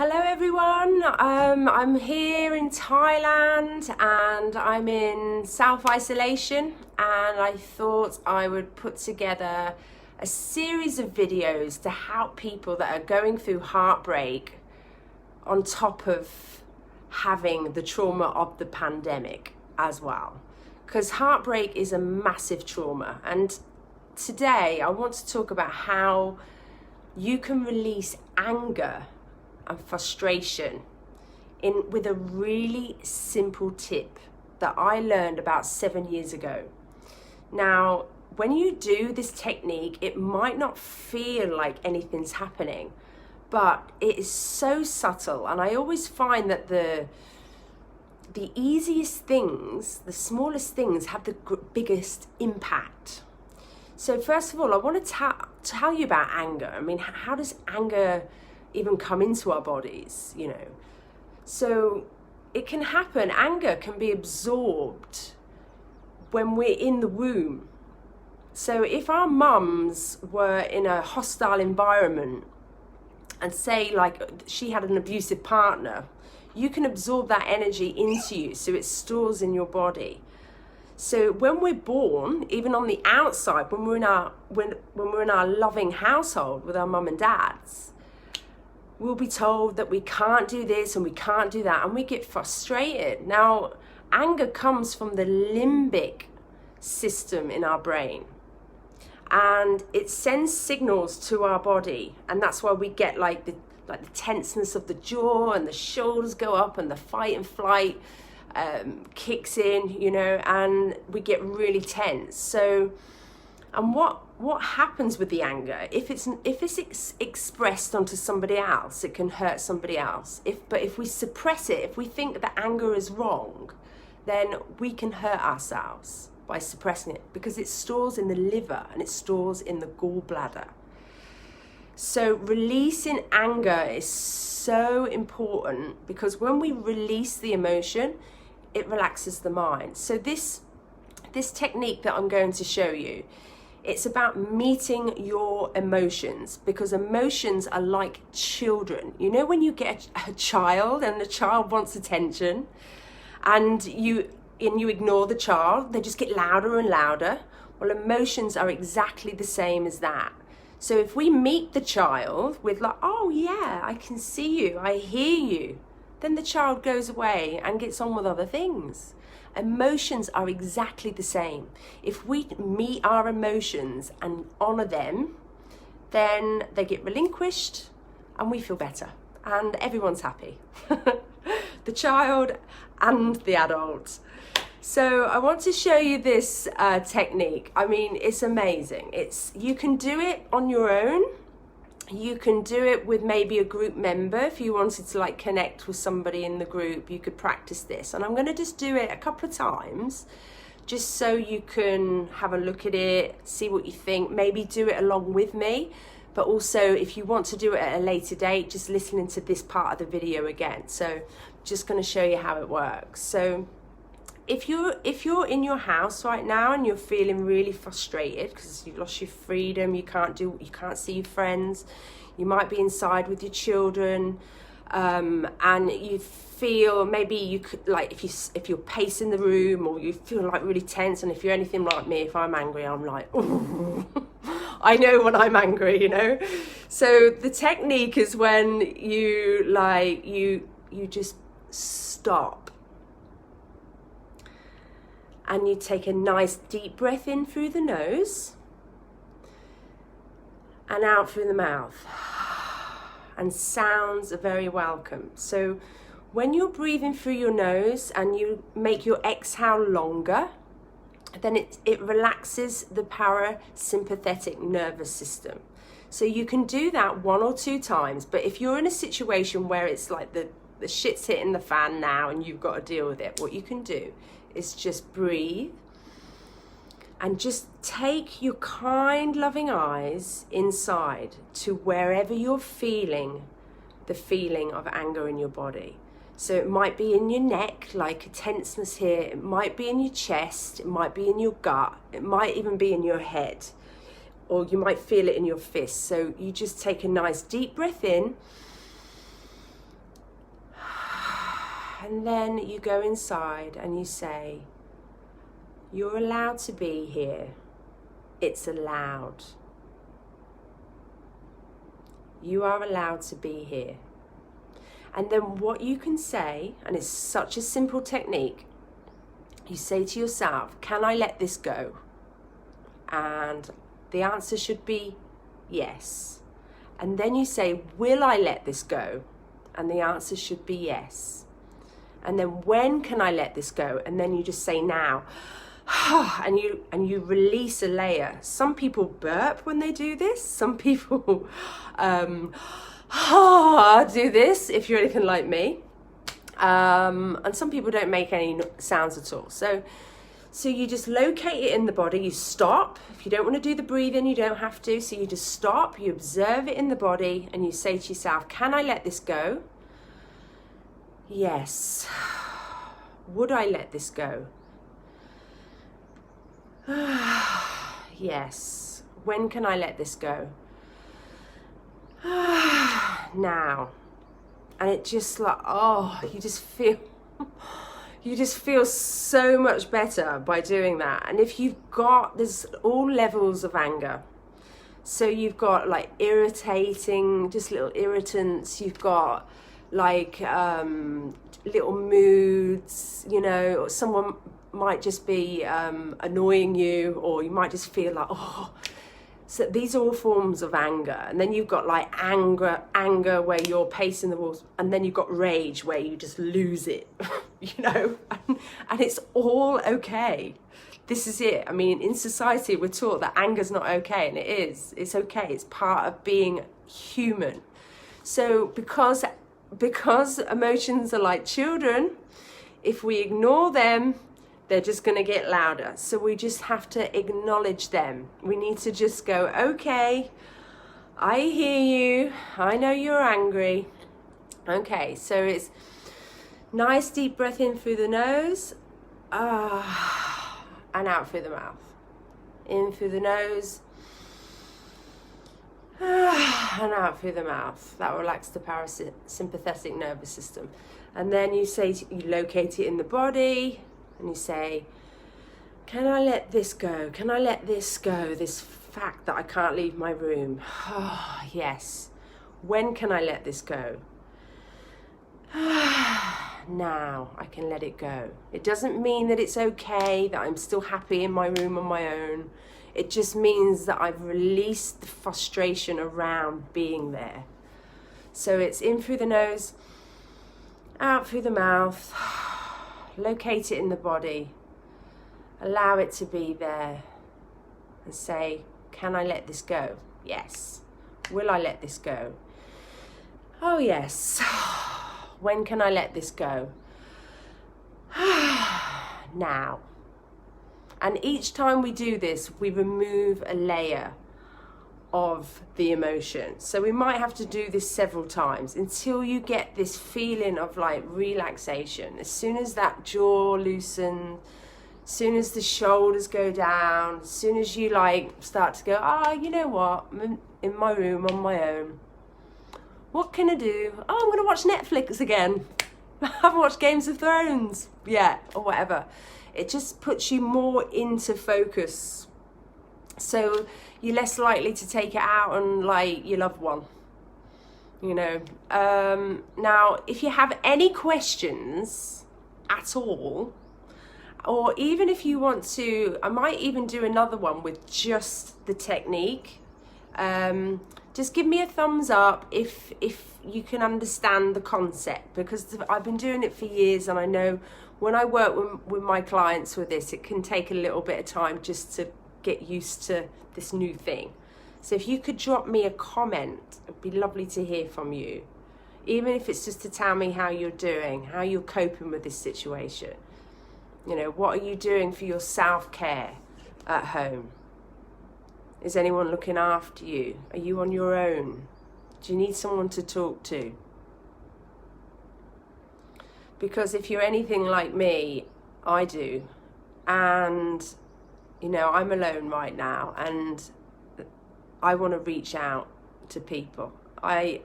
Hello everyone, I'm here in Thailand and I'm in self-isolation, and I thought I would put together a series of videos to help people that are going through heartbreak on top of having the trauma of the pandemic as well. Because heartbreak is a massive trauma, and today I want to talk about how you can release anger and frustration with a really simple tip that I learned about 7 years ago. Now, when you do this technique, it might not feel like anything's happening, but it is so subtle, and I always find that the easiest things, the smallest things, have the biggest impact. So first of all, I want to tell you about anger. I mean, how does anger even come into our bodies, you know? So it can happen, anger can be absorbed when we're in the womb. So if our mums were in a hostile environment, and say like she had an abusive partner, you can absorb that energy into you, so it stores in your body. So when we're born, even on the outside, when we're in our loving household with our mum and dads, we'll be told that we can't do this and we can't do that, and we get frustrated. Now, anger comes from the limbic system in our brain, and it sends signals to our body, and that's why we get like the tenseness of the jaw, and the shoulders go up, and the fight and flight kicks in, you know, and we get really tense. So, and what happens with the anger? If it's expressed onto somebody else, it can hurt somebody else. But if we suppress it, if we think that anger is wrong, then we can hurt ourselves by suppressing it, because it stores in the liver and it stores in the gallbladder. So releasing anger is so important, because when we release the emotion, it relaxes the mind. So this technique that I'm going to show you, it's about meeting your emotions, because emotions are like children. You know, when you get a child and the child wants attention, and you ignore the child, they just get louder and louder. Well, emotions are exactly the same as that. So if we meet the child with like, oh yeah, I can see you, I hear you, then the child goes away and gets on with other things. Emotions are exactly the same. If we meet our emotions and honor them, then they get relinquished and we feel better and everyone's happy. The child and the adult. So I want to show you this technique. I mean, it's amazing. You can do it on your own. You can do it with maybe a group member. If you wanted to like connect with somebody in the group, you could practice this. And I'm going to just do it a couple of times, just so you can have a look at it, see what you think, maybe do it along with me. But also, if you want to do it at a later date, just listening to this part of the video again. So I'm just going to show you how it works. So if you're in your house right now and you're feeling really frustrated because you lost your freedom, you can't see your friends, you might be inside with your children, and you feel maybe you could, like, if you're pacing the room, or you feel like really tense. And if you're anything like me, if I'm angry, I'm like, ooh. I know when I'm angry, you know. So the technique is when you just stop. And you take a nice deep breath in through the nose and out through the mouth. And sounds are very welcome. So when you're breathing through your nose and you make your exhale longer, then it relaxes the parasympathetic nervous system. So you can do that 1 or 2 times. But if you're in a situation where it's like the shit's hitting the fan now and you've got to deal with it, what you can do is just breathe and just take your kind, loving eyes inside to wherever you're feeling the feeling of anger in your body. So it might be in your neck, like a tenseness here. It might be in your chest. It might be in your gut. It might even be in your head. or you might feel it in your fists. So you just take a nice deep breath in And then you go inside and you say, you're allowed to be here. It's allowed. You are allowed to be here. And then what you can say, and it's such a simple technique, you say to yourself, can I let this go? And the answer should be yes. And then you say, will I let this go? And the answer should be yes. And then when can I let this go? And then you just say now. And you release a layer. Some people burp when they do this. Some people do this, if you're anything like me. And some people don't make any sounds at all. So you just locate it in the body. You stop. If you don't want to do the breathing, you don't have to. So you just stop. You observe it in the body. And you say to yourself, can I let this go? Yes. Would I let this go? Yes. When can I let this go? Now. And it just like, you just feel so much better by doing that. And if there's all levels of anger. So you've got like irritating, just little irritants. You've got like little moods, or someone might just be annoying you, or you might just feel like, so these are all forms of anger. And then you've got like anger where you're pacing the walls, and then you've got rage where you just lose it, and it's all okay. This is it. I mean, in society, we're taught that anger's not okay, and it is. It's okay. It's part of being human. So because emotions are like children, if we ignore them, they're just going to get louder. So we just have to acknowledge them. We need to just go, okay, I hear you. I know you're angry. Okay, so it's nice deep breath in through the nose, and out through the mouth. In through the nose, and out through the mouth. That will relax the parasympathetic nervous system. And then you locate it in the body, and you say, can I let this go? Can I let this go? This fact that I can't leave my room. Yes. When can I let this go? Now I can let it go. It doesn't mean that it's okay, that I'm still happy in my room on my own. It just means that I've released the frustration around being there. So it's in through the nose, out through the mouth. Locate it in the body. Allow it to be there. And say, can I let this go? Yes. Will I let this go? Oh, yes. When can I let this go? Now. And each time we do this, we remove a layer of the emotion. So we might have to do this several times until you get this feeling of like relaxation. As soon as that jaw loosens, as soon as the shoulders go down, as soon as you like start to go, you know what, I'm in my room on my own. What can I do? I'm going to watch Netflix again. I haven't watched Games of Thrones yet, or whatever. It just puts you more into focus. So you're less likely to take it out on like your loved one, Now, if you have any questions at all, or even if you want to, I might even do another one with just the technique. Just give me a thumbs up if you can understand the concept, because I've been doing it for years, and I know when I work with my clients with this, it can take a little bit of time just to get used to this new thing. So if you could drop me a comment, it'd be lovely to hear from you. Even if it's just to tell me how you're doing, how you're coping with this situation. What are you doing for your self-care at home? Is anyone looking after you? Are you on your own? Do you need someone to talk to? Because if you're anything like me, I do. And I'm alone right now, and I want to reach out to people. I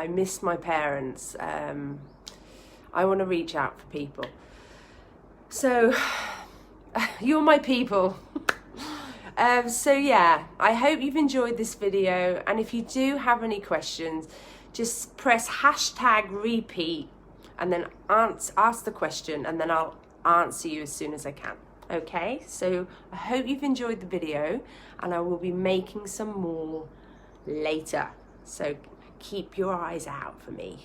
miss my parents. I want to reach out for people. So you're my people. So yeah, I hope you've enjoyed this video, and if you do have any questions, just press #repeat and then ask the question, and then I'll answer you as soon as I can. Okay, so I hope you've enjoyed the video, and I will be making some more later, so keep your eyes out for me.